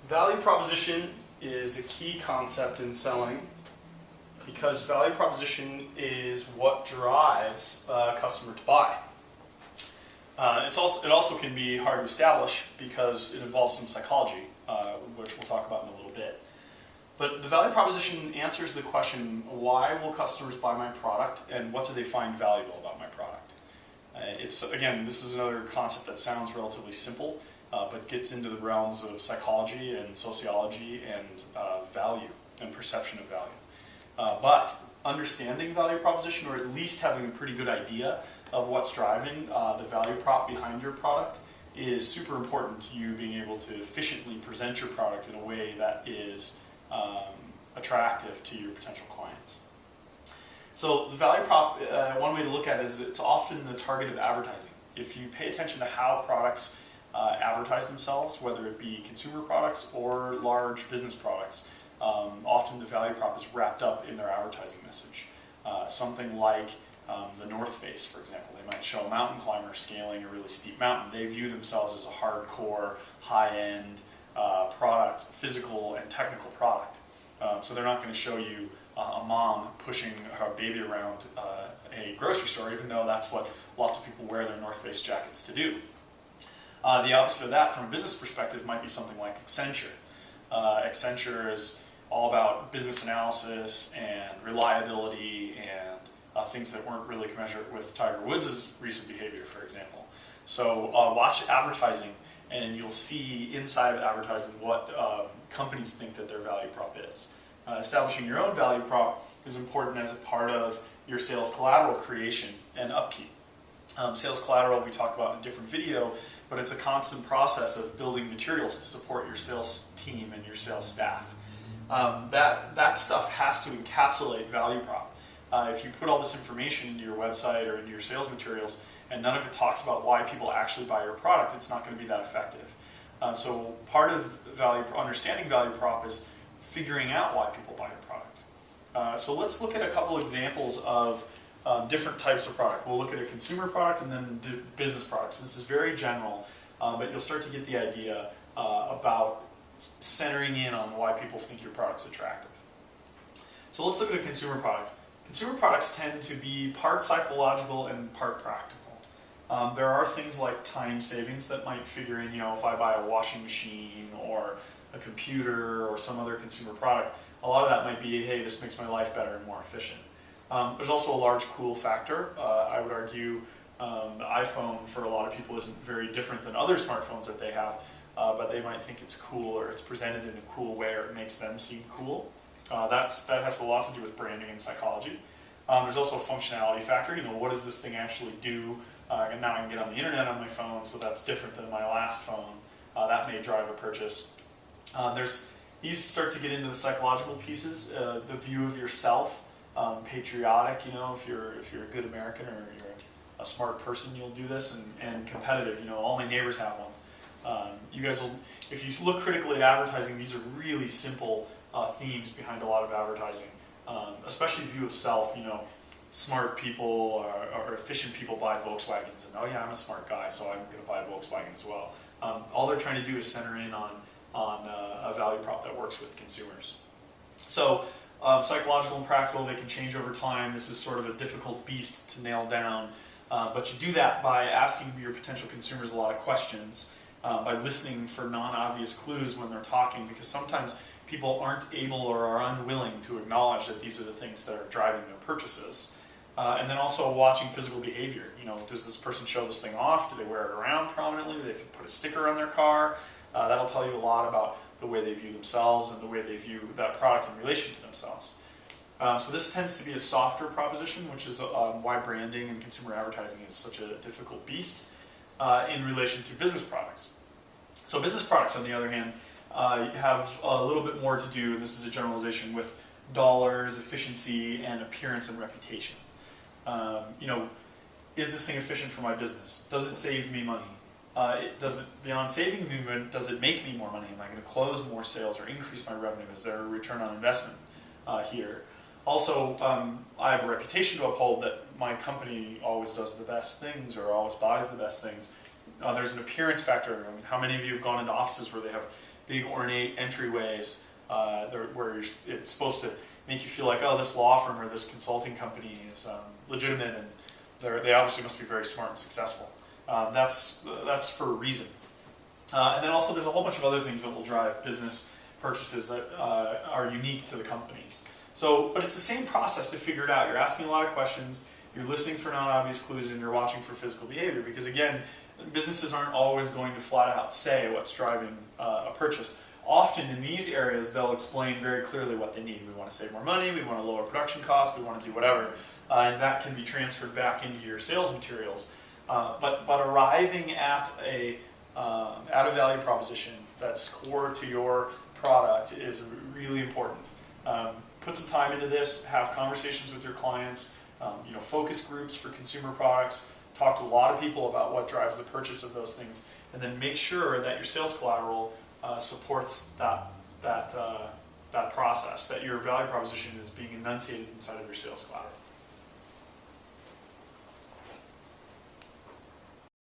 Value proposition is a key concept in selling because value proposition is what drives a customer to buy. It also can be hard to establish because it involves some psychology, which we'll talk about in a little bit. But the value proposition answers the question, why will customers buy my product and what do they find valuable about my product? Again, this is another concept that sounds relatively simple, but gets into the realms of psychology and sociology and value and perception of value. But understanding value proposition, or at least having a pretty good idea of what's driving the value prop behind your product, is super important to you being able to efficiently present your product in a way that is attractive to your potential clients. So the value prop, one way to look at it is it's often the target of advertising. If you pay attention to how products advertise themselves, whether it be consumer products or large business products, often the value prop is wrapped up in their advertising message. Something like the North Face, for example. They might show a mountain climber scaling a really steep mountain. They view themselves as a hardcore, high-end product, physical and technical product. So they're not going to show you a mom pushing her baby around a grocery store, even though that's what lots of people wear their North Face jackets to do. The opposite of that, from a business perspective, might be something like Accenture. Accenture is all about business analysis and reliability and things that weren't really commensurate with Tiger Woods' recent behavior, for example. So watch advertising and you'll see inside of advertising what companies think that their value prop is. Establishing your own value prop is important as a part of your sales collateral creation and upkeep. Sales collateral we talked about in a different video, but it's a constant process of building materials to support your sales team and your sales staff. That stuff has to encapsulate value prop. If you put all this information into your website or into your sales materials and none of it talks about why people actually buy your product, it's not going to be that effective. So part of understanding value prop is figuring out why people buy your product. So let's look at a couple examples of different types of product. We'll look at a consumer product and then business products. This is very general, but you'll start to get the idea about centering in on why people think your product's attractive. So let's look at a consumer product. Consumer products tend to be part psychological and part practical. There are things like time savings that might figure in, if I buy a washing machine or a computer or some other consumer product, a lot of that might be, hey, this makes my life better and more efficient. There's also a large cool factor. I would argue the iPhone for a lot of people isn't very different than other smartphones that they have, but they might think it's cool or it's presented in a cool way or it makes them seem cool. That has a lot to do with branding and psychology. There's also a functionality factor. What does this thing actually do? And now I can get on the internet on my phone, so that's different than my last phone. That may drive a purchase. These start to get into the psychological pieces. The view of yourself, patriotic. If you're a good American or you're a smart person, you'll do this. And competitive. All my neighbors have one. You guys will, if you look critically at advertising, these are really simple themes behind a lot of advertising, especially view of self. Smart people or efficient people buy Volkswagens, and oh yeah, I'm a smart guy, so I'm going to buy a Volkswagen as well. All they're trying to do is center in on a value prop that works with consumers. So psychological and practical, they can change over time. This is sort of a difficult beast to nail down, but you do that by asking your potential consumers a lot of questions, by listening for non-obvious clues when they're talking, because sometimes people aren't able or are unwilling to acknowledge that these are the things that are driving their purchases. And then also watching physical behavior. Does this person show this thing off? Do they wear it around prominently? Do they put a sticker on their car? That'll tell you a lot about the way they view themselves and the way they view that product in relation to themselves. So this tends to be a softer proposition, which is why branding and consumer advertising is such a difficult beast in relation to business products. So business products, on the other hand, have a little bit more to do, and this is a generalization, with dollars, efficiency, and appearance and reputation. Is this thing efficient for my business? Does it save me money? Beyond saving me money, does it make me more money? Am I going to close more sales or increase my revenue? Is there a return on investment here? Also, I have a reputation to uphold that my company always does the best things or always buys the best things. There's an appearance factor. How many of you have gone into offices where they have big ornate entryways where it's supposed to make you feel like, oh, this law firm or this consulting company is legitimate, and they obviously must be very smart and successful. That's for a reason. And then also there's a whole bunch of other things that will drive business purchases that are unique to the companies. So, but it's the same process to figure it out. You're asking a lot of questions, you're listening for non-obvious clues, and you're watching for physical behavior, because again, businesses aren't always going to flat out say what's driving a purchase. Often in these areas, they'll explain very clearly what they need. We want to save more money, we want to lower production costs, we want to do whatever, and that can be transferred back into your sales materials. But arriving at a value proposition that's core to your product is really important. Put some time into this, have conversations with your clients, focus groups for consumer products, talk to a lot of people about what drives the purchase of those things, and then make sure that your sales collateral supports that process, that your value proposition is being enunciated inside of your sales collateral.